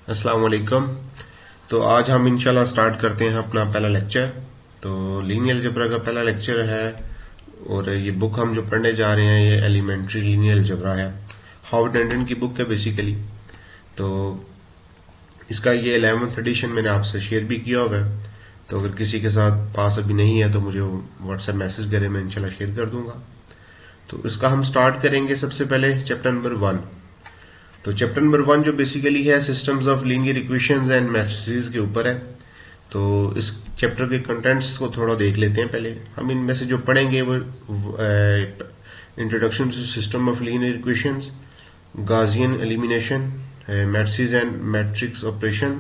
अस्सलाम वालेकुम। तो आज हम इंशाल्लाह स्टार्ट करते हैं अपना पहला लेक्चर। तो लीनियर अलजेब्रा का पहला लेक्चर है और ये बुक हम जो पढ़ने जा रहे हैं ये एलिमेंट्री लीनियर अलजेब्रा है, हावर्ड एंडन की बुक है बेसिकली। तो इसका ये 11th एडिशन मैंने आपसे शेयर भी किया हुआ है, तो अगर किसी के साथ पास अभी नहीं है तो मुझे व्हाट्सएप मैसेज करें, मैं इंशाल्लाह शेयर कर दूंगा। तो इसका हम स्टार्ट करेंगे सबसे पहले चैप्टर नंबर 1। तो चैप्टर नंबर 1 जो बेसिकली है systems of linear equations and matrices के ऊपर है। तो इस चैप्टर के कंटेंट्स को थोड़ा देख लेते हैं। पहले हम इनमें से जो पढ़ेंगे वो introduction to system of linear equations, Gaussian elimination, matrices and matrix operation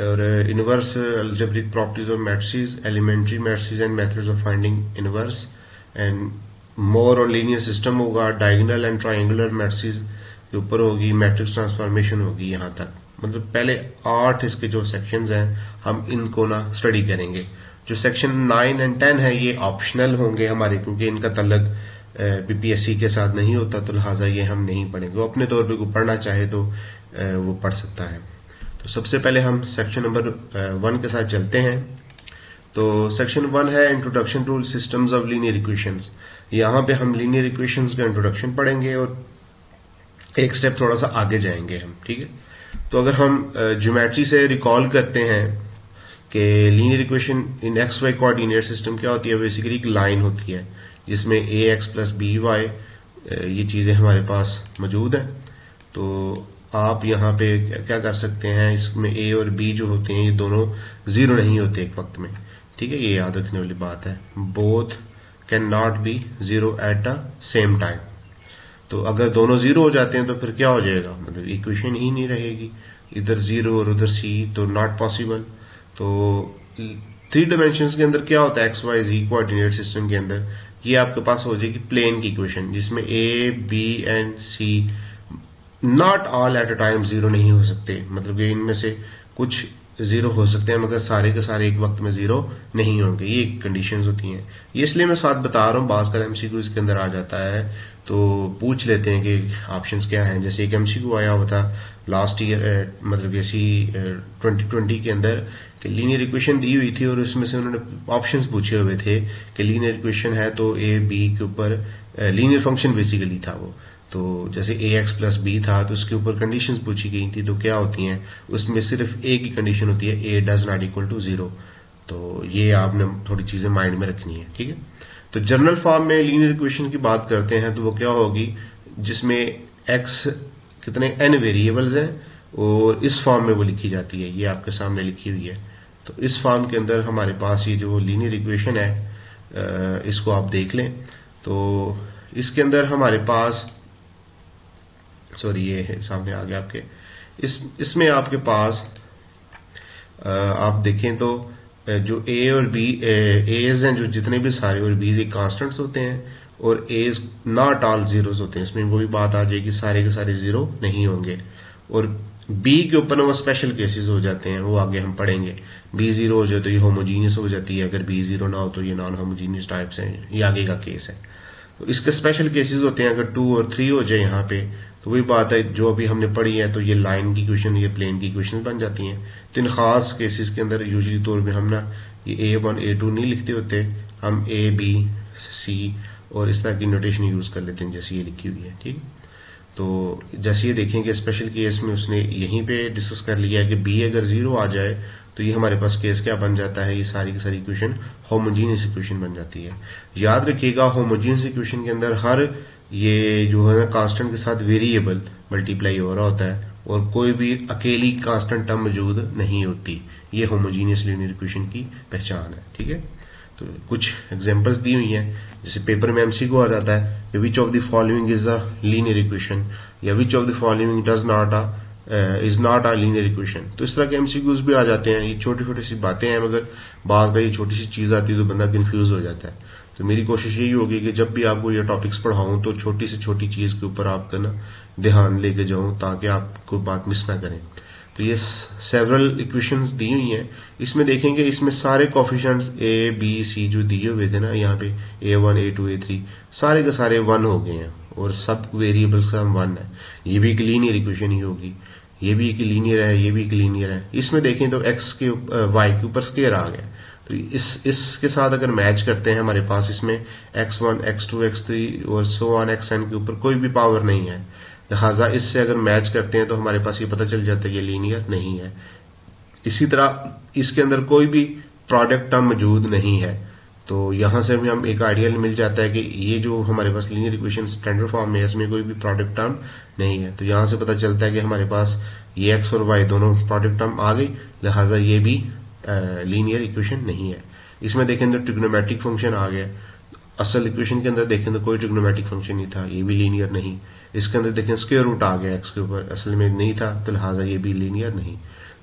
और inverse algebraic properties of matrices, elementary matrices and methods of finding inverse and more on linear system होगा, डायगोनल एंड ट्रायंगुलर मैट्रिसेस के ऊपर होगी, matrix transformation होगी। यहां तक मतलब पहले 8 इसके जो सेक्शंस हैं हम इनको ना स्टडी करेंगे। जो सेक्शन 9 एंड 10 है ये ऑप्शनल होंगे हमारे, क्योंकि इनका तल्लक पीपीएससी के साथ नहीं होता, तो लिहाजा ये हम नहीं पढ़ेंगे। वो अपने तौर पे कोई पढ़ना चाहे तो वो पढ़ सकता है। तो सबसे पहले हम सेक्शन नंबर 1 के साथ चलते हैं। तो सेक्शन 1 है introduction to systems of linear equations. यहां पे हम लीनियर इक्वेशंस का इंट्रोडक्शन पढ़ेंगे और एक स्टेप थोड़ा सा आगे जाएंगे हम, ठीक है। तो अगर हम ज्योमेट्री से रिकॉल करते हैं कि linear equation in X Y coordinate system क्या होती है, बेसिकली एक लाइन होती है जिसमें A X plus B Y ये चीजें हमारे पास मौजूद है। तो आप यहाँ पे क्या कर सकते हैं, इसमें ए और बी जो होते हैं ये दोनों जीरो नहीं होते एक वक्त में, ठीक है। ये याद रखने वाली बात है, both can not be zero at the same time. तो अगर दोनों जीरो हो जाते हैं तो फिर क्या हो जाएगा, मतलब इक्वेशन ही नहीं रहेगी, इधर जीरो और उधर सी, तो नॉट पॉसिबल। तो 3 डायमेंशंस के अंदर क्या होता है, एक्स वाई जी कोऑर्डिनेट सिस्टम के अंदर ये आपके पास हो जाएगी प्लेन की इक्वेशन, जिसमें A B and C not all at a time zero नहीं हो सकते, मतलब कि इनमें से कुछ जीरो हो सकते हैं मगर सारे के सारे एक वक्त में जीरो नहीं होंगे। ये कंडीशंस होती हैं, ये इसलिए मैं साथ बता रहा हूँ। बाज का एमसीक्यू के अंदर आ जाता है तो पूछ लेते हैं कि ऑप्शंस क्या हैं। जैसे एक एमसीक्यू आया हुआ था लास्ट ईयर, मतलब इसी 2020 के अंदर, कि लीनियर इक्वेशन दी हुई थी और उसमें से उन्होंने ऑप्शंस पूछे हुए थे कि लीनियर इक्वेशन है तो ए बी के ऊपर लीनियर फंक्शन बेसिकली था वो। तो जैसे ए एक्स प्लस बी था तो उसके ऊपर कंडीशंस पूछी गई थी, तो क्या होती हैं उसमें सिर्फ एक ही कंडीशन होती है, A does not equal to zero. तो ये आपने थोड़ी चीजें माइंड में रखनी है, ठीक है। तो जनरल फॉर्म में लीनियर इक्वेशन की बात करते हैं तो वो क्या होगी, जिसमें एक्स कितने एन वेरिएबल्स हैं और इस फॉर्म में वो लिखी जाती है, ये आपके सामने लिखी हुई है। तो इस फॉर्म के अंदर हमारे पास ये जो लीनियर इक्वेशन है इसको आप देख लें। तो इसके अंदर हमारे पास, सॉरी ये है सामने आ गया आपके, इसमें आपके पास आप देखें तो जो ए और बी एज हैं, जो जितने भी सारे, और बीज एक कांस्टेंट्स होते हैं और एज नॉट ऑल जीरोस होते हैं। इसमें वो भी बात आ जाएगी, सारे के सारे जीरो नहीं होंगे। और बी के ऊपर वो स्पेशल केसेस हो जाते हैं, वो आगे हम पढ़ेंगे। बी जीरो हो जाए तो ये होमोजीनियस हो जाती है, अगर बी जीरो ना हो तो ये नॉन होमोजीनियस टाइप्स हैं, ये आगे का केस है। तो इसके स्पेशल केसेस होते हैं, अगर 2 और 3 हो जाए यहाँ पे तो वही बात है जो अभी हमने पढ़ी है, तो ये लाइन की इक्वेशन, ये प्लेन की इक्वेशन बन जाती हैं। तो इन खास केसेस के अंदर यूजुअली तौर पे हम ना ये A1 A2 नहीं लिखते होते, हम A B C और इस तरह की नोटेशन यूज कर लेते हैं जैसे ये लिखी हुई है, ठीक। तो जैसे ये देखेंगे स्पेशल केस में उसने यहीं पे डिस्कस कर लिया है कि B अगर जीरो आ जाए तो ये हमारे पास केस क्या बन जाता है, ये सारी की सारी इक्वेशन होमोजीनियस इक्वेशन बन जाती है। याद रखिएगा होमोजीनियस इक्वेशन के अंदर हर ये जो है ना कांस्टेंट के साथ वेरिएबल मल्टीप्लाई हो रहा होता है और कोई भी अकेली कांस्टेंट टर्म मौजूद नहीं होती। ये होमोजीनियस लीनियर इक्वेशन की पहचान है, ठीक है। तो कुछ एग्जांपल्स दी हुई हैं, जैसे पेपर में एमसीक्यू आ जाता है कि which of the following is a linear equation, या which of the following does not is not a linear equation. तो इस तरह के एमसीक्यूज भी आ जाते हैं। ये छोटी छोटी सी बातें हैं, मगर बात का ये छोटी सी चीज आती है तो बंदा कंफ्यूज हो जाता है। तो मेरी कोशिश यही होगी कि जब भी आपको ये टॉपिक्स पढ़ाऊं तो छोटी से छोटी चीज के ऊपर आपका ना ध्यान लेके जाऊं, ताकि आप कोई बात मिस ना करें। तो ये सेवरल इक्वेशंस दी हुई हैं, इसमें देखेंगे इसमें सारे कोफिशिएंट्स ए बी सी जो दिए हुए थे ना यहाँ पे A1 A2 A3 सारे के सारे 1 हो गए हैं और सब वेरिएबल्स का 1 है। ये भी एक लीनियर इक्वेशन ही होगी। ये भी एक लीनियर है, ये भी एक लीनियर है। इसमें देखें तो x के y के ऊपर स्केयर आ गया, तो इसके साथ अगर मैच करते हैं हमारे पास इसमें x1 x2 x3 और सो ऑन xn के ऊपर कोई भी पावर नहीं है, लिहाजा इससे अगर मैच करते हैं तो हमारे पास ये पता चल जाता है ये लीनियर नहीं है। इसी तरह इसके अंदर कोई भी प्रोडक्ट टर्म मौजूद नहीं है, तो यहां से भी हम एक आइडिया मिल जाता है कि ये जो हमारे पास लीनियर इक्वेशन स्टैंडर्ड फॉर्म में इसमें कोई भी प्रोडक्ट टर्म नहीं है। तो यहां से पता चलता है कि हमारे पास ये x और y दोनों प्रोडक्ट टर्म आ गई, लिहाजा ये भी लीनियर इक्वेशन नहीं है। इसमें देखें तो ट्रिग्नोमेट्रिक फंक्शन आ गया, असल इक्वेशन के अंदर देखें तो कोई ट्रिग्नोमेट्रिक फंक्शन नहीं था, ये भी लीनियर नहीं। इसके अंदर देखें स्क्वायर रूट आ गया x के ऊपर, असल में नहीं था, तो लिहाजा ये भी लीनियर नहीं।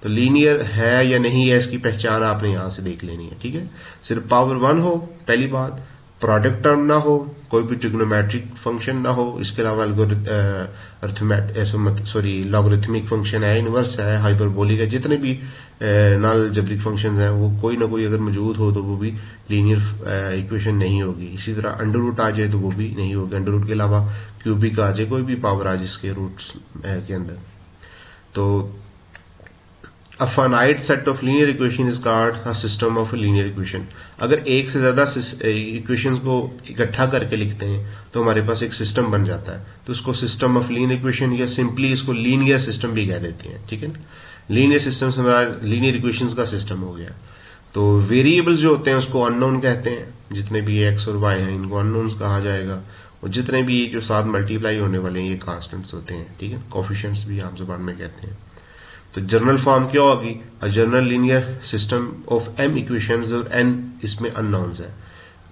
तो लीनियर है या नहीं है इसकी पहचान आपने यहां से देख लेनी है, ठीक है। सिर्फ पावर 1 हो पहली बात, प्रोडक्ट टर्म ना हो, कोई भी ट्रिग्नोमेट्रिक फंक्शन ना हो, इसके अलावा लॉगरिथमिक फंक्शन है, इनवर्स है, हाइपरबोलिक है, जितने भी नॉन अलजेब्रिक फंक्शंस हैं वो कोई ना कोई अगर मौजूद हो तो वो भी लीनियर इक्वेशन नहीं होगी। इसी तरह अंडर रूट आ जाए तो वो भी नहीं होगी, अंडर रूट के अलावा क्यूबिक आ जाए, कोई भी पावर आ जाए इसके रूट्स के अंदर। तो A finite set of linear equation is called a system of linear equation। अगर एक से ज्यादा इक्वेशंस को इकट्ठा करके लिखते हैं तो हमारे पास एक सिस्टम बन जाता है, तो उसको सिस्टम ऑफ लीनियर इक्वेशन या सिंपली इसको लीनियर सिस्टम भी कह देते हैं, ठीक है ना। लीनियर सिस्टम से हमारा लीनियर इक्वेशंस का सिस्टम हो गया। तो वेरिएबल्स जो होते हैं उसको अननोन कहते हैं, जितने भी एक्स और वाई हैं इनको अननोन्स कहा जाएगा, और जितने भी जो साथ मल्टीप्लाई होने वाले हैं ये कांस्टेंट्स होते हैं, ठीक है, कोफिशिएंट्स भी आम जुबान में कहते हैं। तो जनरल फॉर्म क्या होगी, a general linear system of m equations और n इसमें अननोन्स है।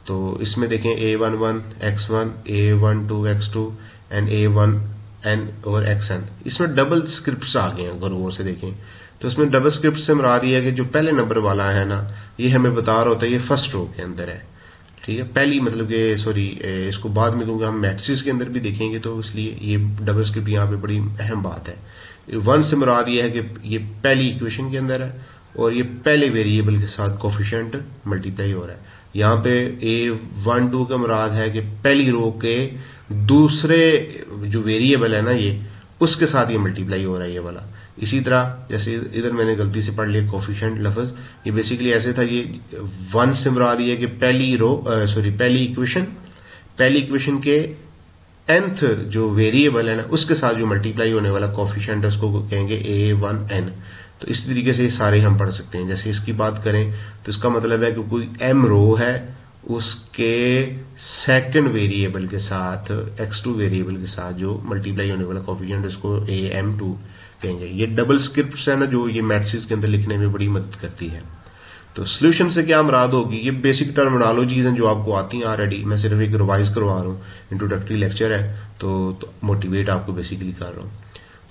तो इसमें देखें a11 x1 a12 x2 and a1n और xn, इसमें डबल स्क्रिप्ट्स आ गए हैं। अगर गौर से देखें तो इसमें डबल स्क्रिप्ट से मुराद ये है कि जो पहले नंबर वाला है ना, ये हमें बता रहा होता है ये फर्स्ट रो के अंदर है, ठीक है, पहली मतलब कि सॉरी इसको बाद में क्योंकि हम मैट्रिक्स के अंदर भी देखेंगे तो इसलिए ये डबल स्क्रिप्ट यहाँ पे बड़ी अहम बात है। 1 से मुराद ये है कि ये पहली इक्वेशन के अंदर है और ये पहले वेरिएबल के साथ कोफिशिएंट मल्टीप्लाई हो रहा है। यहाँ पे a12 का मुराद है कि पहली रो के दूसरे जो वेरिएबल है ना ये, उसके साथ ये मल्टीप्लाई हो रहा है ये वाला। इसी तरह जैसे इधर मैंने गलती से पढ़ लिया कोफिशिएंट लफ्ज, ये बेसिकली ऐसे था, ये 1 से मुराद ये है कि पहली इक्वेशन के nth जो वेरिएबल है ना उसके साथ जो मल्टीप्लाई होने वाला कोफिशिएंट है उसको कहेंगे a1n। तो इस तरीके से ये सारे हम पढ़ सकते हैं। जैसे इसकी बात करें तो इसका मतलब है कि कोई m रो है, उसके सेकंड वेरिएबल के साथ x2 वेरिएबल के साथ जो मल्टीप्लाई होने वाला कोफिशिएंट उसको am2 कहेंगे। ये डबल स्क्रिप्ट्स है ना जो ये मैट्रिक्स के अंदर लिखने में बड़ी मदद करती है। तो सोल्यूशन से क्या मुराद होगी, ये बेसिक टर्मिनोलॉजीज हैं जो आपको आती हैं ऑलरेडी, मैं सिर्फ एक रिवाइज करवा रहा हूँ, इंट्रोडक्टरी लेक्चर है तो मोटिवेट आपको बेसिकली कर रहा हूँ।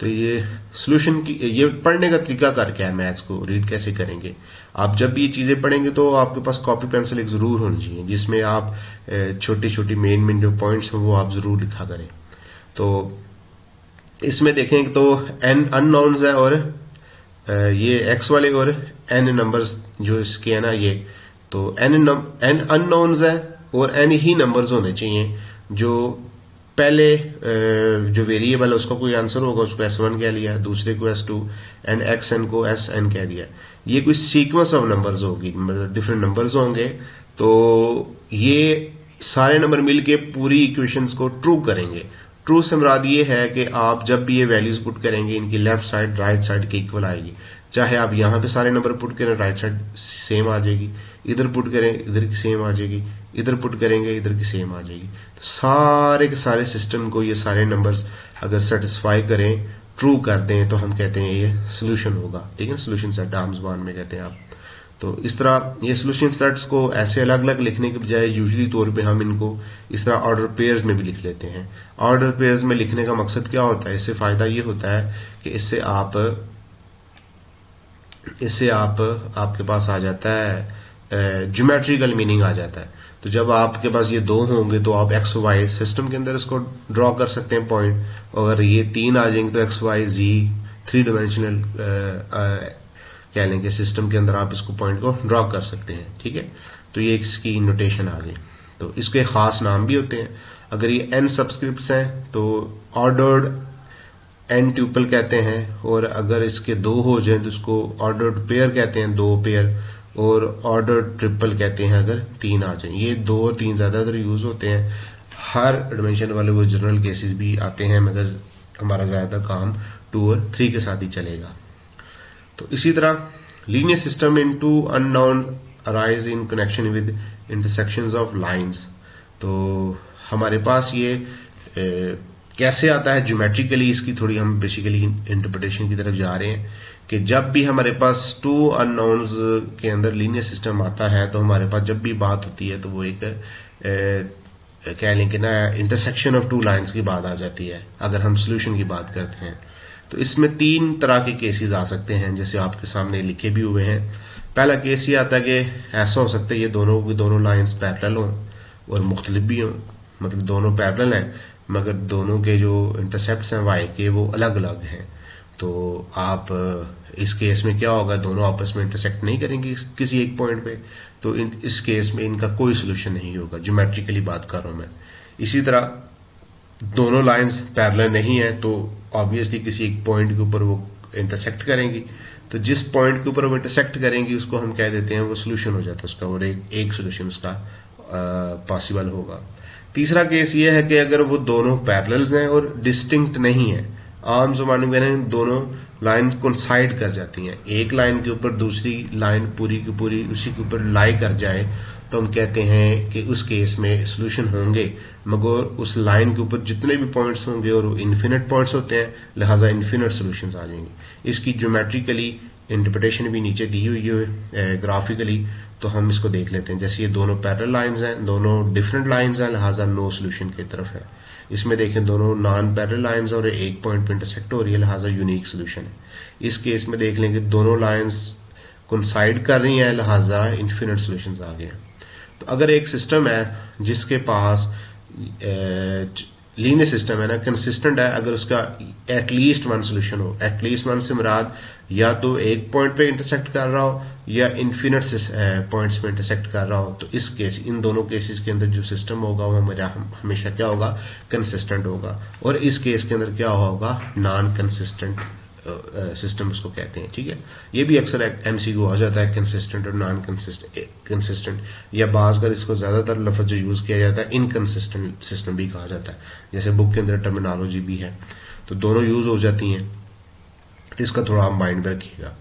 तो ये सोल्यूशन की ये पढ़ने का तरीका कर क्या है, मैथ्स को रीड कैसे करेंगे। आप जब भी ये चीजें पढ़ेंगे तो आपके पास कॉपी पेंसिल एक जरूर होनी चाहिए जिसमें आप छोटी छोटी मेन जो पॉइंट्स हैं वो आप जरूर लिखा करें। तो इसमें देखें तो n अननोन्स है और ये x वाले और n नंबर्स जो इसके है ना ये, तो n अननोन्स है और n ही नंबर्स होने चाहिए। जो पहले जो वेरिएबल है उसका कोई आंसर होगा उसको s1 कह लिया, दूसरे को s2 एंड xn को sn कह दिया। ये कोई सीक्वेंस ऑफ नंबर्स होगी, मतलब डिफरेंट नंबर्स होंगे, तो ये सारे नंबर मिलके पूरी इक्वेशंस को ट्रू करेंगे। ट्रू से मुराद ये है कि आप जब भी ये वैल्यूज पुट करेंगे इनकी लेफ्ट साइड राइट साइड के इक्वल आएगी। चाहे आप यहां पे सारे नंबर पुट करें राइट साइड सेम आ जाएगी, इधर पुट करें इधर की सेम आ जाएगी, इधर पुट करेंगे इधर की सेम आ जाएगी। तो सारे के सारे सिस्टम को ये सारे नंबर्स अगर सेटिस्फाई करें, ट्रू कर दें, तो हम कहते हैं ये सोल्यूशन होगा, ठीक है, सोल्यूशन सेट आम जुबान में कहते हैं आप। तो इस तरह ये सोल्यूशन सेट्स को ऐसे अलग अलग लिखने के बजाय यूजुअली तौर पे हम इनको इस तरह ऑर्डर पेयर्स में भी लिख लेते हैं। ऑर्डर पेयर्स में लिखने का मकसद क्या होता है, इससे फायदा ये होता है कि इससे आपके पास आ जाता है ज्योमेट्रिकल मीनिंग आ जाता है। तो जब आपके पास ये दो होंगे तो आप एक्स वाई सिस्टम के अंदर इसको ड्रॉ कर सकते हैं पॉइंट, अगर ये 3 आ जाएंगे तो एक्स वाई जी 3 डायमेंशनल कह लेंगे सिस्टम के अंदर आप इसको पॉइंट को ड्रॉ कर सकते हैं, ठीक है। तो ये इसकी नोटेशन आ गई। तो इसके खास नाम भी होते हैं। अगर ये n सब्सक्रिप्ट्स हैं तो ऑर्डर्ड एन ट्यूपल कहते हैं, और अगर इसके दो हो जाए तो उसको ऑर्डर्ड पेयर कहते हैं, दो पेयर, और ऑर्डर्ड ट्रिपल कहते हैं अगर तीन आ जाए। ये दो और तीन ज्यादातर यूज होते हैं, हर डिमेंशन वाले वो जनरल केसेस भी आते हैं, मगर हमारा ज्यादातर काम 2 और 3 के साथ ही चलेगा। तो इसी तरह linear system into unknown arise in connection with intersections of lines. तो हमारे पास ये कैसे आता है ज्योमेट्रिकली, इसकी थोड़ी हम बेसिकली इंटरप्रिटेशन की तरफ जा रहे हैं कि जब भी हमारे पास 2 अननोन्स के अंदर लीनियर सिस्टम आता है तो हमारे पास जब भी बात होती है तो वो एक कह लें कि ना इंटरसेक्शन ऑफ 2 लाइंस की बात आ जाती है। अगर हम सोल्यूशन की बात करते हैं तो इसमें 3 तरह के केसेस आ सकते हैं, जैसे आपके सामने लिखे भी हुए हैं। पहला केस ये आता है कि ऐसा हो सकता है ये दोनों लाइंस पैरेलल हों और मुख्तलिफ भी हों, मतलब दोनों पैरेलल हैं मगर दोनों के जो इंटरसेप्ट्स हैं वाई के वो अलग अलग हैं। तो आप इस केस में क्या होगा, दोनों आपस में इंटरसेक्ट नहीं करेंगे किसी एक पॉइंट पे, तो इस केस में इनका कोई सोल्यूशन नहीं होगा। ज्योमेट्रिकली बात कर रहा हूं मैं। इसी तरह दोनों लाइंस पैरेलल नहीं है तो ऑब्वियसली किसी एक पॉइंट के ऊपर वो इंटरसेक्ट करेंगी, तो जिस पॉइंट के ऊपर वो इंटरसेक्ट करेंगी उसको हम कह देते हैं वो सोल्यूशन हो जाता है उसका, और एक सोल्यूशन उसका पॉसिबल होगा। तीसरा केस ये है कि अगर वो दोनों पैरेलल्स हैं और डिस्टिंक्ट नहीं है, आम ज़माने में दोनों लाइन कोइंसाइड कर जाती हैं, एक लाइन के ऊपर दूसरी लाइन पूरी की पूरी उसी के ऊपर लाई कर जाए, तो हम कहते हैं कि उस केस में सोल्यूशन होंगे, मगर उस लाइन के ऊपर जितने भी पॉइंट्स होंगे और वो इन्फिनिट पॉइंट्स होते हैं, लिहाजा इन्फिनिट सोल्यूशंस आ जाएंगे। इसकी ज्योमेट्रिकली इंटरप्रिटेशन भी नीचे दी हुई है ग्राफिकली, तो हम इसको देख लेते हैं। जैसे ये दोनों पैरेलल लाइंस हैं, दोनों डिफरेंट लाइंस हैं, लिहाजा नो सोल्यूशन की तरफ है। इसमें देखें दोनों नॉन पैरेलल लाइंस और एक पॉइंट पे इंटरसेक्ट हो रही है, लिहाजा यूनिक सोल्यूशन है। इस केस में देख लेंगे दोनों लाइंस कोइंसाइड कर रही हैं, लिहाजा इन्फिनिट सोल्यूशंस आ गए हैं। तो अगर एक सिस्टम है जिसके पास लीनियर सिस्टम है ना, कंसिस्टेंट है, अगर उसका एटलीस्ट वन सोल्यूशन हो, एटलीस्ट वन से मुराद या तो एक पॉइंट पे इंटरसेक्ट कर रहा हो या इन्फिनिट पॉइंट्स पे इंटरसेक्ट कर रहा हो, तो इस केस इन दोनों केसेस के अंदर जो सिस्टम होगा वो हमेशा क्या होगा, कंसिस्टेंट होगा। और इस केस के अंदर क्या होगा, नॉन कंसिस्टेंट सिस्टम उसको कहते हैं। ठीक है, ये भी अक्सर एमसीक्यू आ जाता है, कंसिस्टेंट और नॉन कंसिस्टेंट, या बाज बार इसको ज्यादातर लफ्ज जो यूज किया जाता है इनकंसिस्टेंट सिस्टम भी कहा जाता है, जैसे बुक के अंदर टर्मिनोलॉजी भी है, तो दोनों यूज हो जाती हैं, तो इसका थोड़ा आप माइंड में रखिएगा।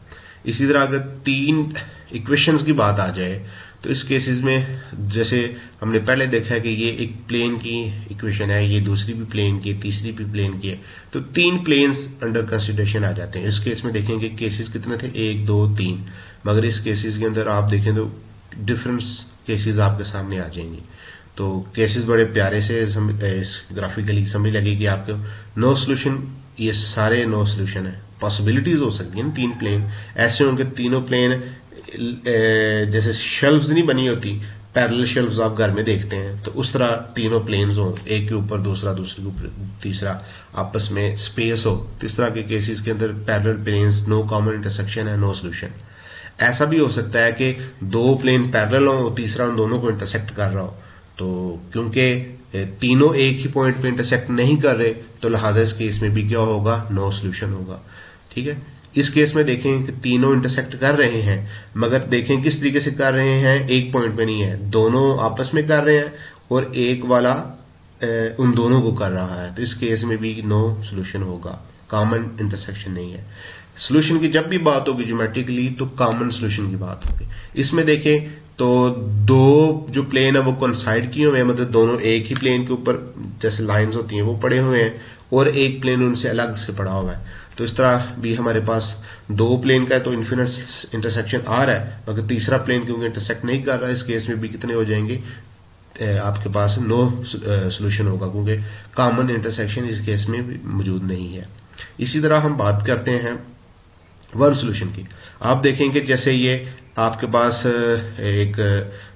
इसी तरह अगर 3 इक्वेशंस की बात आ जाए तो इस केसेस में जैसे हमने पहले देखा है कि ये एक प्लेन की इक्वेशन है, ये दूसरी भी प्लेन की, तीसरी भी प्लेन की है, तो 3 प्लेन्स अंडर कंसिडरेशन आ जाते हैं। इस केस में देखेंगे केसेस कितने थे, 1 2 3, मगर इस केसेस के अंदर आप देखें तो डिफरेंट केसेस आपके सामने आ जाएंगे। तो केसेस बड़े प्यारे से ग्राफिकली समझ लगेगी आपको। नो सोल्यूशन, ये सारे नो सोल्यूशन है। पॉसिबिलिटीज हो सकती है ना, 3 प्लेन ऐसे होंगे, तीनों प्लेन जैसे शेल्व्स नहीं बनी होती, पैरेलल शेल्व्स आप घर में देखते हैं, तो उस तरह तीनों प्लेन्स हो, एक के ऊपर दूसरा, दूसरे के ऊपर तीसरा, आपस में स्पेस हो, तो इस तरह के केसेस के अंदर parallel planes, no common intersection है, नो सोल्यूशन। ऐसा भी हो सकता है कि 2 प्लेन पैरेलल हो, तीसरा उन दोनों को इंटरसेक्ट कर रहा हो, तो क्योंकि तीनों एक ही पॉइंट पे इंटरसेक्ट नहीं कर रहे, तो लिहाजा इस केस में भी क्या होगा, नो सोल्यूशन होगा। ठीक है, इस केस में देखें कि तीनों इंटरसेक्ट कर रहे हैं, मगर देखें किस तरीके से कर रहे हैं, एक पॉइंट पे नहीं है, दोनों आपस में कर रहे हैं और एक वाला उन दोनों को कर रहा है, तो इस केस में भी नो सोल्यूशन होगा, कॉमन इंटरसेक्शन नहीं है। सोल्यूशन की जब भी बात होगी ज्योमेट्रिकली तो कॉमन सोल्यूशन की बात होगी। इसमें देखें तो 2 जो प्लेन है वो कोइंसाइड किए हुए हैं, मतलब दोनों एक ही प्लेन के ऊपर जैसे लाइंस होती हैं वो पड़े हुए हैं, और एक प्लेन उनसे अलग से पड़ा हुआ है। तो इस तरह भी हमारे पास 2 प्लेन का है तो इन्फिनिट इंटरसेक्शन आ रहा है, मगर तीसरा प्लेन क्योंकि इंटरसेक्ट नहीं कर रहा है, इस केस में भी कितने हो जाएंगे, आपके पास नो सोल्यूशन होगा, क्योंकि कॉमन इंटरसेक्शन इस केस में भी मौजूद नहीं है। इसी तरह हम बात करते हैं वन सोल्यूशन की। आप देखेंगे जैसे ये आपके पास एक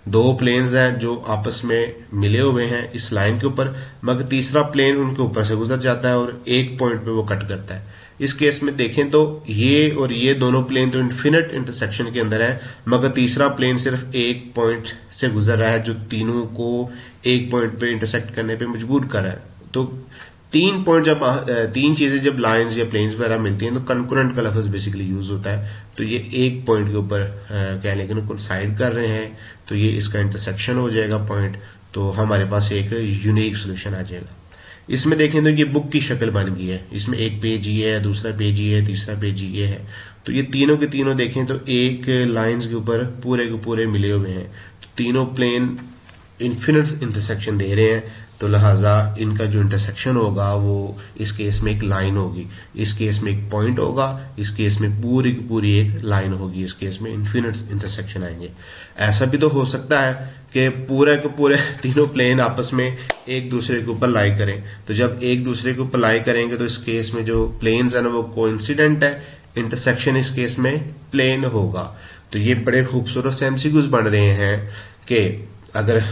2 प्लेन्स हैं जो आपस में मिले हुए हैं इस लाइन के ऊपर, मगर तीसरा प्लेन उनके ऊपर से गुजर जाता है और एक पॉइंट पे वो कट करता है। इस केस में देखें तो ये और ये दोनों प्लेन तो इन्फिनिट इंटरसेक्शन के अंदर है, मगर तीसरा प्लेन सिर्फ एक पॉइंट से गुजर रहा है जो तीनों को एक पॉइंट पे इंटरसेक्ट करने पे मजबूर कर रहा है। तो तीन पॉइंट जब तीन चीजें जब लाइंस या प्लेन्स वगैरह मिलती हैं तो कंकरेंट का लफ्ज बेसिकली यूज होता है। तो ये एक पॉइंट के ऊपर कह लें कि कोइंसाइड कर रहे हैं, तो ये इसका इंटरसेक्शन हो जाएगा पॉइंट, तो हमारे पास एक यूनिक सोल्यूशन आ जाएगा। इसमें देखें तो ये बुक की शक्ल बन गई है, इसमें एक पेज ये है, दूसरा पेज ये है, तीसरा पेज ये है। तो ये तीनों के तीनों देखें तो एक लाइंस के ऊपर पूरे के पूरे मिले हुए हैं, तो तीनों प्लेन इन्फिनिट इंटरसेक्शन दे रहे हैं, तो लिहाजा इनका जो इंटरसेक्शन होगा वो इस केस में एक लाइन होगी, इस केस में एक पॉइंट होगा, इस केस में पूरी की पूरी एक लाइन होगी, इस केस में इन्फिनिट इंटरसेक्शन आएंगे। ऐसा भी तो हो सकता है कि पूरे के पूरे तीनों प्लेन आपस में एक दूसरे के ऊपर लाई करें, तो जब एक दूसरे के ऊपर लाई करेंगे तो इस केस में जो प्लेन्स है ना वो कोइंसिडेंट है, इंटरसेक्शन इस केस में प्लेन होगा। तो ये बड़े खूबसूरत से एमसीक्यूज बन रहे हैं कि अगर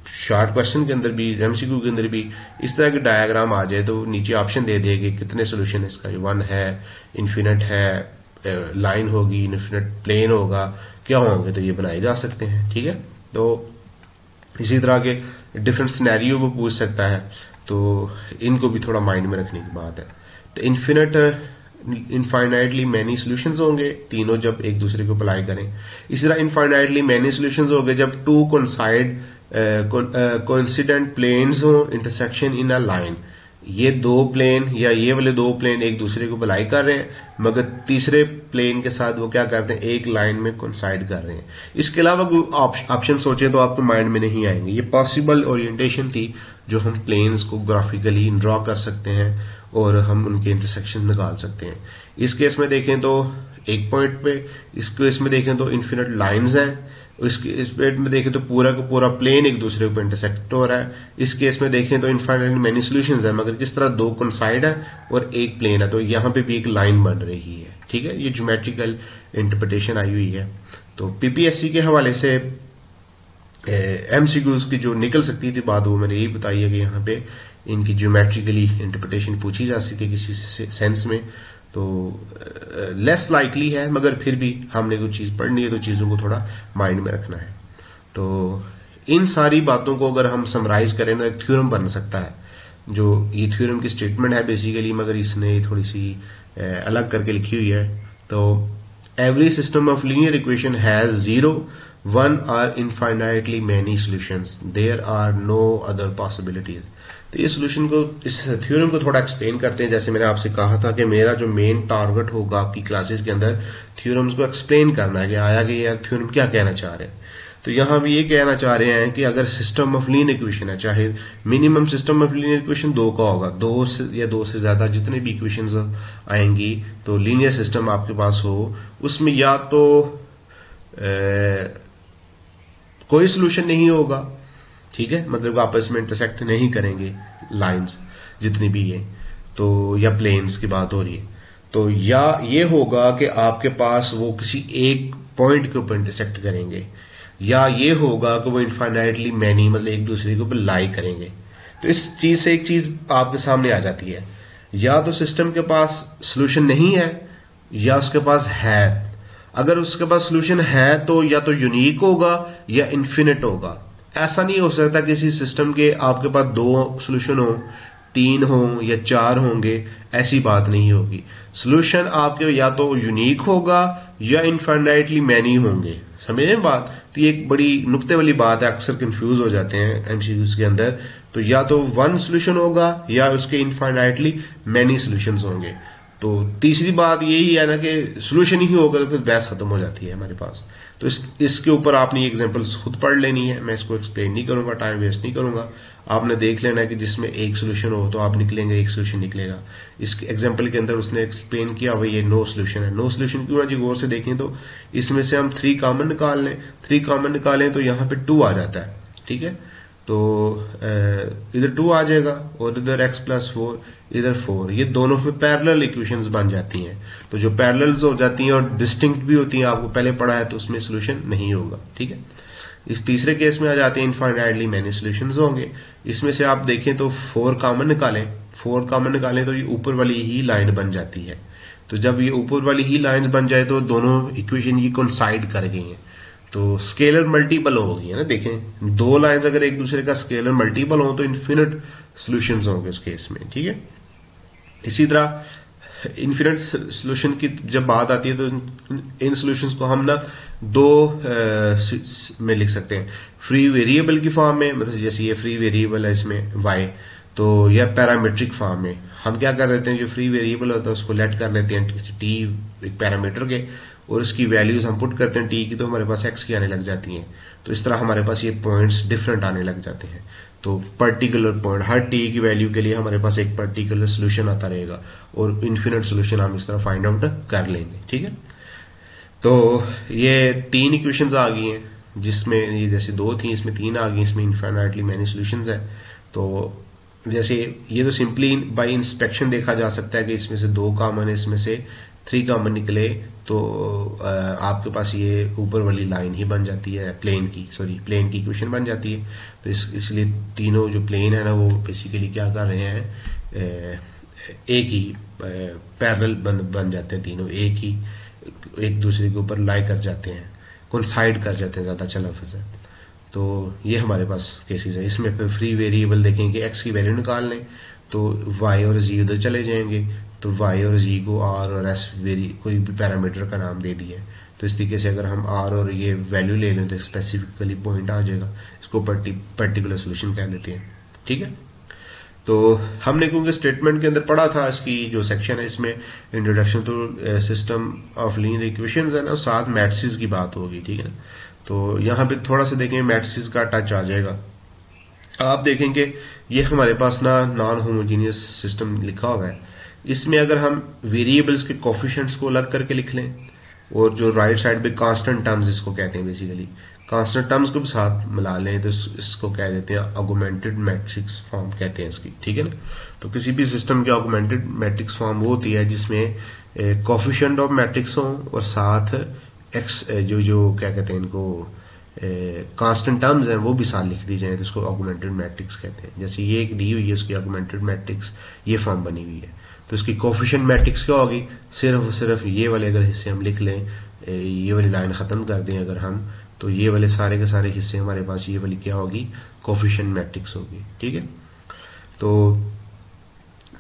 शॉर्ट क्वेश्चन के अंदर भी एमसीक्यू के अंदर भी इस तरह के डायग्राम आ जाए तो नीचे ऑप्शन दे दिए कि कितने सोल्यूशन है इसका, 1 है, इन्फिनिट है, लाइन होगी, इन्फिनिट प्लेन होगा, क्या होंगे, तो ये बनाए जा सकते हैं। ठीक है, तो इसी तरह के डिफरेंट सिनेरियो वो पूछ सकता है, तो इनको भी थोड़ा माइंड में रखने की बात है। तो इनफाइनाइटली मैनी सॉल्यूशंस होंगे तीनों जब एक दूसरे को अप्लाई करें। इसी तरह इनफाइनाइटली मैनी सॉल्यूशंस होंगे जब टू कोइंसिडेंट प्लेन्स हो इंटरसेक्शन इन अ लाइन। ये दो प्लेन या ये वाले दो प्लेन एक दूसरे को अप्लाई कर रहे हैं, मगर तीसरे प्लेन के साथ वो क्या करते हैं, एक लाइन में कोइंसाइड कर रहे हैं। इसके अलावा कोई ऑप्शन सोचे तो आपको माइंड में नहीं आएंगे। ये पॉसिबल ओरिएंटेशन थी जो हम प्लेन्स को ग्राफिकली ड्रॉ कर सकते हैं और हम उनके इंटरसेक्शन निकाल सकते हैं। इस केस में देखें तो एक पॉइंट पे, इस केस में देखें तो इन्फिनिट लाइंस हैं, इस केस में देखें तो पूरा का पूरा प्लेन एक दूसरे पर इंटरसेक्ट हो रहा है। इस केस में देखें तो इनफाइनाइट मैनी सॉल्यूशंस है, मगर किस तरह दो कोइंसाइड है और एक प्लेन है, तो यहां पे भी एक लाइन बन रही है। ठीक है, ये ज्योमेट्रिकल इंटरप्रिटेशन आई हुई है। तो पीपीएससी के हवाले से एमसीक्यूज की जो निकल सकती थी बात, वो मैंने यही बताई है कि यहाँ पे इनकी ज्योमेट्रिकली इंटरप्रिटेशन पूछी जा सकती है किसी सेंस में, तो लेस लाइकली है, मगर फिर भी हमने कोई चीज पढ़नी है तो चीजों को थोड़ा माइंड में रखना है। तो इन सारी बातों को अगर हम समराइज करें ना, एक थ्योरम बन सकता है। जो ये थ्योरम की स्टेटमेंट है बेसिकली, मगर इसने थोड़ी सी अलग करके लिखी हुई है। तो every system of linear equation has 0, 1 और infinitely many solutions, there are no other possibilities. तो ये सोल्यूशन को, इस थ्योरम को थोड़ा एक्सप्लेन करते हैं। जैसे मैंने आपसे कहा था कि मेरा जो मेन टारगेट होगा आपकी क्लासेस के अंदर थ्योरम्स को एक्सप्लेन करना है कि आया कि यार थ्योरम क्या कहना चाह रहे हैं। तो यहां भी ये कहना चाह रहे हैं कि अगर सिस्टम ऑफ लीनियर इक्वेशन है, चाहे minimum system of linear equation 2 का होगा, 2 से या 2 से ज्यादा जितने भी इक्वेशंस आएंगी, तो लीनियर सिस्टम आपके पास हो, उसमें या तो कोई सोल्यूशन नहीं होगा, ठीक है, मतलब आपस में इंटरसेक्ट नहीं करेंगे लाइंस जितनी भी है, तो या प्लेन्स की बात हो रही है, तो या ये होगा कि आपके पास वो किसी एक पॉइंट के ऊपर इंटरसेक्ट करेंगे, या ये होगा कि वो इनफाइनाइटली मैनी मतलब एक दूसरे के ऊपर लाई करेंगे। तो इस चीज से एक चीज आपके सामने आ जाती है, या तो सिस्टम के पास सोल्यूशन नहीं है या उसके पास है। अगर उसके पास सोल्यूशन है तो या तो यूनिक होगा या इन्फिनिट होगा। ऐसा नहीं हो सकता किसी सिस्टम के आपके पास 2 सोल्यूशन हो, 3 हो या 4 होंगे, ऐसी बात नहीं होगी। सोल्यूशन आपके या तो यूनिक होगा या इनफाइनाइटली मैनी होंगे। समझे बात? तो ये एक बड़ी नुक्ते वाली बात है, अक्सर कंफ्यूज हो जाते हैं एमसीक्यूज के अंदर। तो या तो 1 सोल्यूशन होगा या उसके इनफाइनाइटली मैनी सोल्यूशंस होंगे। तो तीसरी बात यही है ना कि सोल्यूशन ही होगा तो फिर बहस खत्म हो जाती है हमारे पास। तो इसके ऊपर आपने ये एग्जांपल्स खुद पढ़ लेनी है, मैं इसको एक्सप्लेन नहीं करूंगा, टाइम वेस्ट नहीं करूंगा। आपने देख लेना है कि जिसमें एक सोल्यूशन हो तो आप निकलेंगे, एक सोल्यूशन निकलेगा। इस एग्जांपल के अंदर उसने एक्सप्लेन किया भाई ये नो सोल्यूशन है। नो सोल्यूशन क्यों है जी, गौर से देखें तो इसमें से हम 3 कॉमन निकाल लें, 3 कॉमन निकालें तो यहाँ पे 2 आ जाता है, ठीक है। तो इधर 2 आ जाएगा और इधर x+4 इधर 4, ये दोनों में पैरेलल इक्वेशंस बन जाती हैं। तो जो पैरेलल्स हो जाती हैं और डिस्टिंक्ट भी होती हैं, आपको पहले पढ़ा है, तो उसमें सोल्यूशन नहीं होगा, ठीक है। इस तीसरे केस में आ जाते हैं इनफाइनाइटली मैनी सॉल्यूशंस होंगे। इसमें से आप देखें तो 4 कॉमन निकालें, 4 कॉमन निकालें तो ये ऊपर वाली ही लाइन बन जाती है। तो जब ये ऊपर वाली ही लाइन बन जाए तो दोनों इक्वेशन ये कोइंसाइड कर गई हैं, तो स्केलर मल्टीपल होगी है ना। देखें 2 लाइंस अगर एक दूसरे का स्केलर मल्टीपल हो तो इन्फिनिट सॉल्यूशंस होंगे उस केस में, ठीक है। इसी तरह इन्फिनिट सॉल्यूशन की जब बात आती है तो इन सॉल्यूशंस को हम ना दो में लिख सकते हैं, फ्री वेरिएबल की फॉर्म में, मतलब जैसे ये फ्री वेरिएबल है इसमें y, तो यह पैरामीट्रिक फॉर्म में हम क्या कर देते हैं, जो फ्री वेरिएबल होता है उसको लेट कर लेते हैं t एक पैरामीटर के, और इसकी वैल्यूज हम पुट करते हैं t की, तो हमारे पास x की आने लग जाती हैं। तो इस तरह हमारे पास ये पॉइंट्स डिफरेंट आने लग जाते हैं। तो पर्टिकुलर पॉइंट हर t की वैल्यू के लिए हमारे पास एक पर्टिकुलर सोल्यूशन आता रहेगा, और इन्फिनिट सोल्यूशन हम इस तरह फाइंड आउट कर लेंगे, ठीक है। तो ये 3 इक्वेशंस आ गई हैं, जिसमें ये जैसे 2 थी इसमें 3 आ गई, इसमें इनफाइनाइटली मैनी सॉल्यूशंस है। तो जैसे ये तो सिंपली बाय इंस्पेक्शन देखा जा सकता है कि इसमें से 2 कॉमन है, इसमें से 3 कॉमन निकले, तो आपके पास ये ऊपर वाली लाइन ही बन जाती है, प्लेन की इक्वेशन बन जाती है। तो इसलिए तीनों जो प्लेन है ना वो बेसिकली क्या कर रहे हैं, एक ही पैरेलल बन जाते हैं, तीनों एक दूसरे के ऊपर लाई कर जाते हैं, कोइंसाइड कर जाते हैं, ज्यादा अच्छा लफ्ज है। तो ये हमारे पास केसेस है। इसमें फिर फ्री वेरिएबल देखेंगे, एक्स की वैल्यू निकाल लें तो y और z उधर चले जाएंगे, तो y और z को r और s कोई भी पैरामीटर का नाम दे दिया है। तो इस तरीके से अगर हम r और ये वैल्यू ले लें तो स्पेसिफिकली पॉइंट आ जाएगा, इसको पर्टिकुलर सोल्यूशन कह देते हैं, ठीक है। तो हमने क्योंकि स्टेटमेंट के अंदर पढ़ा था, इसकी जो सेक्शन है इसमें introduction to system of linear equations है ना, साथ मैट्रिसेस की बात होगी, ठीक है। तो यहाँ पे थोड़ा सा देखें मैट्रिसेस का टच आ जाएगा। आप देखेंगे ये हमारे पास ना नॉन होमोजीनियस सिस्टम लिखा हुआ है, इसमें अगर हम वेरिएबल्स के कोफिशिएंट्स को अलग करके लिख लें, और जो राइट साइड पे कांस्टेंट टर्म्स इसको कहते हैं, बेसिकली कांस्टेंट टर्म्स को भी साथ मिला लें तो इसको कह देते हैं ऑगमेंटेड मैट्रिक्स फॉर्म कहते हैं इसकी, ठीक है ना। तो किसी भी सिस्टम की ऑगमेंटेड मैट्रिक्स फॉर्म वो होती है जिसमें कोफिशिएंट ऑफ मैट्रिक्स हो और साथ एक्स जो क्या कहते हैं इनको कांस्टेंट टर्म्स हैं वो भी साथ लिख दी जाए, तो इसको ऑगमेंटेड मैट्रिक्स कहते हैं। जैसे ये एक दी हुई है उसकी ऑगमेंटेड मैट्रिक्स, ये फॉर्म बनी हुई है, तो इसकी कोफिशिएंट मैट्रिक्स क्या होगी, सिर्फ ये वाले अगर हिस्से हम लिख लें, ये वाली लाइन खत्म कर दें अगर हम, तो ये वाले सारे के सारे हिस्से हमारे पास ये वाली क्या होगी, कोफिशिएंट मैट्रिक्स होगी, ठीक है। तो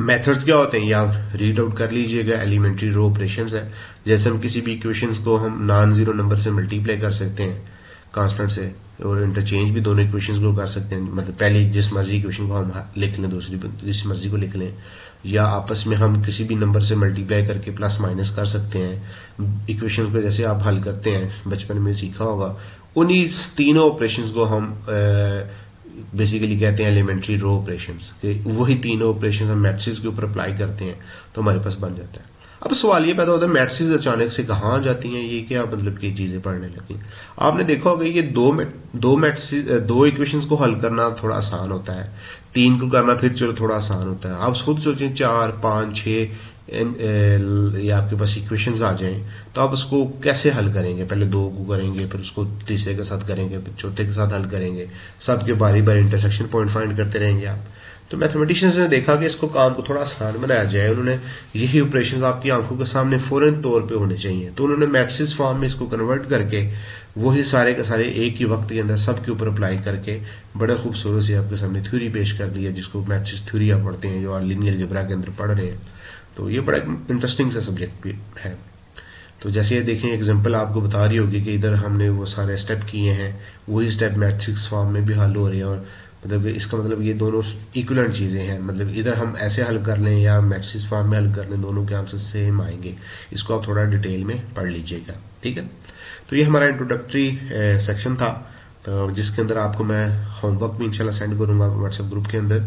मेथड्स क्या होते हैं ये आप रीड आउट कर लीजिएगा, एलिमेंट्री रो ऑपरेशंस है। जैसे हम किसी भी इक्वेशंस को हम नॉन जीरो नंबर से मल्टीप्लाई कर सकते हैं कांस्टेंट से, और इंटरचेंज भी दोनों इक्वेशंस को कर सकते हैं, मतलब पहली जिस मर्जी इक्वेशन को हम लिख लें, दूसरी जिस मर्जी को लिख लें, या आपस में हम किसी भी नंबर से मल्टीप्लाई करके प्लस माइनस कर सकते हैं। इक्वेशन को जैसे आप हल करते हैं बचपन में सीखा होगा, उन्हीं तीनों ऑपरेशंस को हम बेसिकली कहते हैं एलिमेंट्री रो ऑपरेशंस। वही तीनों ऑपरेशंस हम मैट्रिसेस के ऊपर अप्लाई करते हैं तो हमारे पास बन जाता है। अब सवाल ये पैदा होता है मैट्रिसेस अचानक से कहाँ जाती हैं, ये क्या मतलब की चीजें पढ़ने लगी। आपने देखा होगा ये दो इक्वेशंस को हल करना थोड़ा आसान होता है, 3 को करना फिर चलो थोड़ा आसान होता है। आप खुद सोचें 4, 5, 6 ये आपके पास इक्वेशंस आ जाएं तो आप उसको कैसे हल करेंगे, पहले 2 को करेंगे, फिर उसको तीसरे के साथ करेंगे, फिर चौथे के साथ हल करेंगे, सबके बारी बारी इंटरसेक्शन पॉइंट फाइंड करते रहेंगे आप। तो मैथमेटिशियंस ने देखा कि इसको काम को थोड़ा आसान बनाया जाए, उन्होंने यही ऑपरेशंस आपकी आंखों के सामने फौरन तौर पे होने चाहिए, तो उन्होंने मैट्रिसेस फॉर्म में इसको कन्वर्ट करके वही सारे के सारे एक ही वक्त के अंदर सबके ऊपर अप्लाई करके बड़े खूबसूरत से आपके सामने थ्योरी पेश कर दिया, जिसको मैट्रिक्स थ्योरी आप पढ़ते हैं, जो आप लीनियर अलजेब्रा के अंदर पढ़ रहे हैं। तो ये बड़ा इंटरेस्टिंग सा सब्जेक्ट भी है। तो जैसे ये देखें एग्जांपल आपको बता रही होगी कि इधर हमने वो सारे स्टेप किए हैं, वही स्टेप मैट्रिक्स फॉर्म में भी हल हो रहे हैं, और मतलब इसका मतलब ये दोनों इक्विवेलेंट चीजें हैं, मतलब इधर हम ऐसे हल कर लें या मैट्रिक्स फॉर्म में हल कर लें, दोनों के आंसर सेम आएंगे। इसको आप थोड़ा डिटेल में पढ़ लीजिएगा, ठीक है। तो ये हमारा इंट्रोडक्टरी सेक्शन था, तो जिसके अंदर आपको मैं होमवर्क भी इंशाल्लाह सेंड करूंगा व्हाट्सएप ग्रुप के अंदर,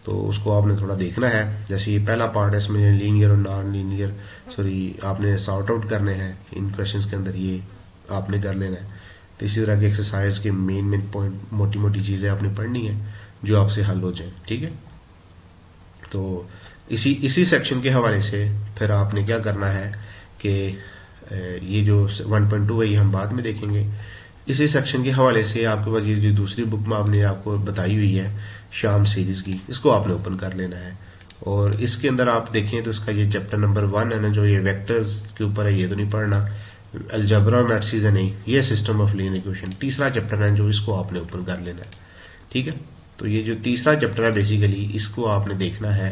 तो उसको आपने थोड़ा देखना है। जैसे ये पहला पार्ट है, इसमें लीनियर और नॉन लीनियर आपने सॉर्ट आउट करने हैं इन क्वेश्चंस के अंदर, ये आपने कर लेना है। तो इसी तरह के एक्सरसाइज के मेन पॉइंट, मोटी मोटी चीजें आपने पढ़नी है जो आपसे हल हो जाए, ठीक है। तो इसी सेक्शन के हवाले से फिर आपने क्या करना है कि ये जो 1.2 है ये हम बाद में देखेंगे। इसी सेक्शन के हवाले से आपके पास ये जो दूसरी बुक में आपने आपको बताई हुई है शाम सीरीज की, इसको आपने ओपन कर लेना है, और इसके अंदर आप देखें तो इसका ये चैप्टर नंबर 1 है ना, जो ये वेक्टर्स के ऊपर है, ये तो नहीं पढ़ना, अलजेब्रा और मैट्रिसेस है नहीं, ये सिस्टम ऑफ लीनियर इक्वेशन तीसरा चैप्टर है जो इसको आपने ओपन कर लेना है, ठीक है। तो ये जो तीसरा चैप्टर है बेसिकली इसको आपने देखना है।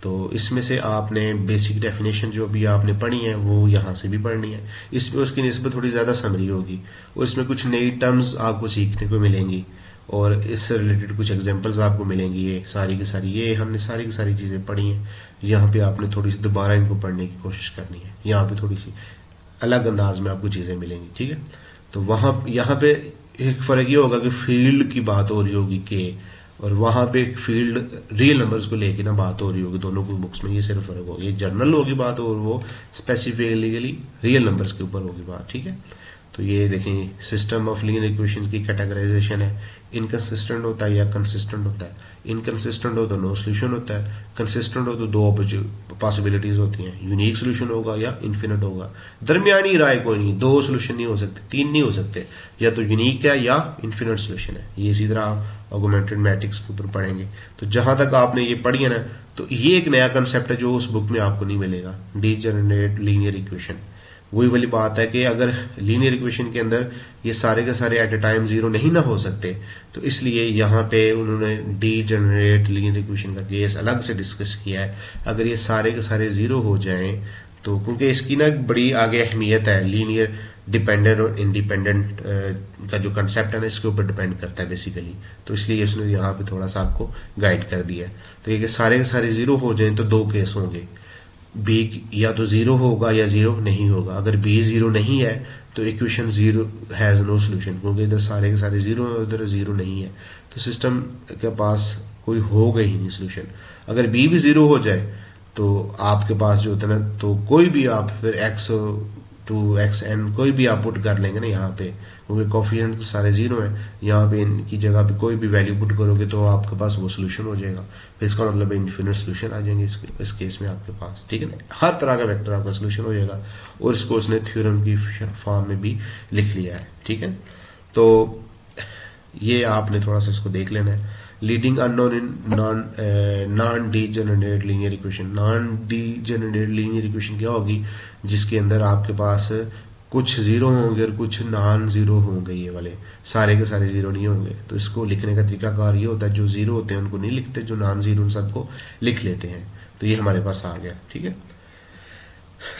तो इसमें से आपने बेसिक डेफिनेशन जो भी आपने पढ़ी है वो यहाँ से भी पढ़नी है। इसमें उसकी निस्बत थोड़ी ज़्यादा समरी होगी और इसमें कुछ नई टर्म्स आपको सीखने को मिलेंगी और इससे रिलेटेड कुछ एग्जांपल्स आपको मिलेंगी। ये सारी की सारी ये हमने सारी की सारी चीज़ें पढ़ी हैं। यहाँ पे आपने थोड़ी सी दोबारा इनको पढ़ने की कोशिश करनी है। यहाँ पे थोड़ी सी अलग अंदाज में आपको चीज़ें मिलेंगी, ठीक है। तो यहाँ पे एक फ़र्क ये होगा कि फील्ड की बात हो रही होगी के, और वहां पे एक फील्ड रियल नंबर्स को लेके ना बात हो रही होगी। दोनों को बुक्स में ये सिर्फ फर्क होगा, ये जर्नल होगी बात और वो स्पेसिफिकली रियल नंबर्स के ऊपर होगी बात, ठीक है। तो ये देखें सिस्टम ऑफ लीनियर इक्वेशंस की कैटेगराइजेशन है। इनकंसिस्टेंट होता है या कंसिस्टेंट होता है। इनकंसिस्टेंट हो तो नो सोल्यूशन होता है, कंसिस्टेंट हो तो दो पॉसिबिलिटीज होती हैं, यूनिक सोल्यूशन होगा या इन्फिनिट होगा। दरमियानी राय कोई नहीं, दो सोल्यूशन नहीं हो सकते, तीन नहीं हो सकते, या तो यूनिक है या इन्फिनिट सोल्यूशन है। ये इसी तरह आप ऑगमेंटेड मैट्रिक्स के ऊपर पढ़ेंगे। तो जहां तक आपने ये पढ़ी है ना, तो ये एक नया कंसेप्ट है जो उस बुक में आपको नहीं मिलेगा, डीजनरेट लीनियर इक्वेशन। वही वाली बात है कि अगर लीनियर इक्वेशन के अंदर ये सारे के सारे एट ए टाइम जीरो नहीं ना हो सकते, तो इसलिए यहाँ पे उन्होंने डीजनरेट लीनियर इक्वेशन का केस अलग से डिस्कस किया है। अगर ये सारे के सारे जीरो हो जाएं तो, क्योंकि इसकी ना बड़ी आगे अहमियत है, लीनियर डिपेंडेंट और इंडिपेंडेंट का जो कंसेप्ट है ना इसके ऊपर डिपेंड करता है बेसिकली। तो इसलिए इसने यहाँ पे थोड़ा सा आपको गाइड कर दिया है। तो ये सारे के सारे जीरो हो जाएं तो दो केस होंगे, बी या तो जीरो होगा या जीरो नहीं होगा। अगर बी जीरो नहीं है तो equation zero has no solution, क्योंकि इधर सारे के सारे जीरो है, उधर जीरो नहीं है, तो सिस्टम के पास कोई होगा ही नहीं सोल्यूशन। अगर बी भी जीरो हो जाए तो आपके पास जो होता है ना, तो कोई भी आप फिर एक्स टू एक्स एन कोई भी आप पुट कर लेंगे ना यहाँ पे, क्योंकि कोफिशिएंट तो सारे जीरो हैं, यहाँ पे इनकी जगह पे कोई भी वैल्यू पुट करोगे तो आपके पास वो सोल्यूशन हो जाएगा। फिर इसका मतलब इन्फिनिट सोल्यूशन आ जाएंगे इस केस में आपके पास, ठीक है ना। हर तरह का वेक्टर आपका सोल्यूशन हो जाएगा और इसको उसने थ्योरम की फॉर्म में भी लिख लिया है, ठीक है। तो ये आपने थोड़ा सा इसको देख लेना है। Leading unknown in non degenerate linear equation. Non degenerate linear equation क्या होगी, जिसके अंदर आपके पास कुछ जीरो होंगे और कुछ नॉन जीरो होंगे, ये वाले सारे के सारे जीरो नहीं होंगे। तो इसको लिखने का तरीकाकार ये होता है, जो जीरो होते हैं उनको नहीं लिखते, जो नॉन जीरो उन सबको लिख लेते हैं। तो ये हमारे पास आ गया, ठीक है।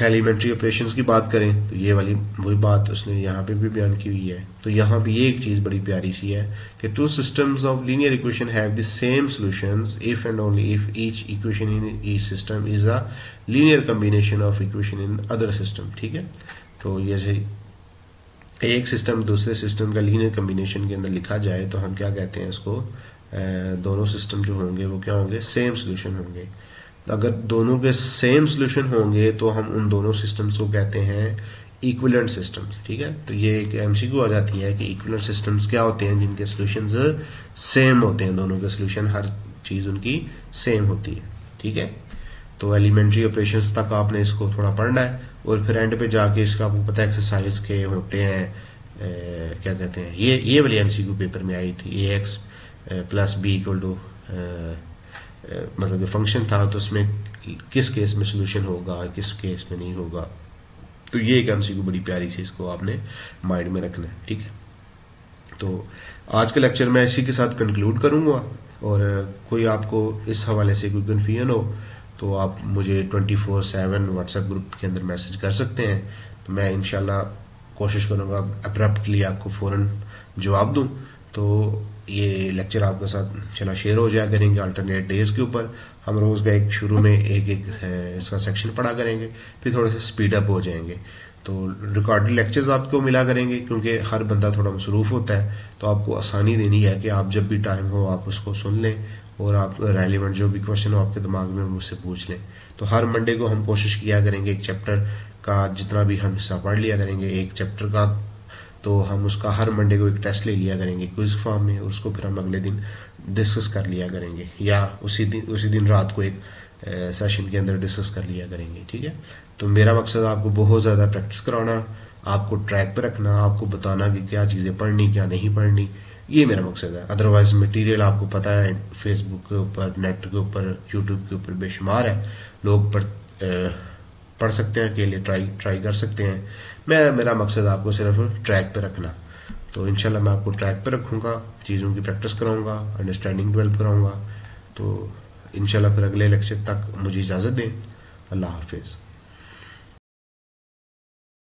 एलिमेंट्री ऑपरेशंस की बात करें तो ये वाली वही बात उसने यहाँ पे भी बयान की हुई है। तो यहाँ पे ये एक चीज बड़ी प्यारी सी है कि two systems of linear equation have the same solutions if and only if each equation in each system is a linear combination of equation in other system, ठीक है। तो जैसे एक सिस्टम दूसरे सिस्टम का लीनियर कॉम्बिनेशन के अंदर लिखा जाए तो हम क्या कहते हैं इसको, दोनों सिस्टम जो होंगे वो क्या होंगे, सेम सोल्यूशन होंगे। अगर दोनों के सेम सोल्यूशन होंगे तो हम उन दोनों सिस्टम्स को कहते हैं इक्विवेलेंट सिस्टम्स, ठीक है। तो ये एक एमसीक्यू आ जाती है कि इक्विवेलेंट सिस्टम्स क्या होते हैं, जिनके सोल्यूशंस सेम होते हैं, दोनों के सोल्यूशन हर चीज उनकी सेम होती है, ठीक है। तो एलिमेंट्री ऑपरेशंस तक आपने इसको थोड़ा पढ़ना है और फिर एंड पे जाके इसका आपको पता है एक्सरसाइज के होते हैं, क्या कहते हैं, ये वाली एमसीक्यू पेपर में आई थी, A X plus B equal to मतलब फंक्शन था, तो उसमें किस केस में सोल्यूशन होगा, किस केस में नहीं होगा। तो ये एक एमसीक्यू बड़ी प्यारी सी, इसको आपने माइंड में रखना है, ठीक है। तो आज का लेक्चर मैं इसी के साथ कंक्लूड करूंगा, और कोई आपको इस हवाले से कोई कन्फ्यूजन हो तो आप मुझे 24/7 व्हाट्सएप ग्रुप के अंदर मैसेज कर सकते हैं। तो मैं इंशाल्लाह कोशिश करूंगा अब्रप्टली आपको फौरन जवाब दूं। तो ये लेक्चर आपके साथ चला शेयर हो जाया करेंगे अल्टरनेट डेज के ऊपर। हम रोज का एक शुरू में एक इसका सेक्शन पढ़ा करेंगे, फिर थोड़े से स्पीड अप हो जाएंगे। तो रिकॉर्डेड लेक्चर्स आपको मिला करेंगे, क्योंकि हर बंदा थोड़ा मसरूफ होता है, तो आपको आसानी देनी है कि आप जब भी टाइम हो आप उसको सुन लें और आप रेलिवेंट जो भी क्वेश्चन हो आपके दिमाग में मुझसे पूछ लें। तो हर मंडे को हम कोशिश किया करेंगे एक चैप्टर का जितना भी हम हिस्सा पढ़ लिया करेंगे एक चैप्टर का, तो हम उसका हर मंडे को एक टेस्ट ले लिया करेंगे क्विज फॉर्म में, और उसको फिर हम अगले दिन डिस्कस कर लिया करेंगे, या उसी दिन रात को एक सेशन के अंदर डिस्कस कर लिया करेंगे, ठीक है। तो मेरा मकसद आपको बहुत ज्यादा प्रैक्टिस कराना, आपको ट्रैक पे रखना, आपको बताना कि क्या चीजें पढ़नी क्या नहीं पढ़नी, ये मेरा मकसद है। अदरवाइज मटेरियल आपको पता है फेसबुक के ऊपर, नेट के ऊपर, यूट्यूब के ऊपर बेशुमार है, लोग पढ़ सकते हैं, अकेले ट्राई कर सकते हैं। मेरा मकसद आपको सिर्फ ट्रैक पे रखना। तो इंशाल्लाह मैं आपको ट्रैक पर रखूँगा, चीज़ों की प्रैक्टिस कराऊँगा, अंडरस्टैंडिंग डेवलप कराऊँगा। तो इंशाल्लाह फिर अगले लेक्चर तक मुझे इजाज़त दें। अल्लाह हाफिज़।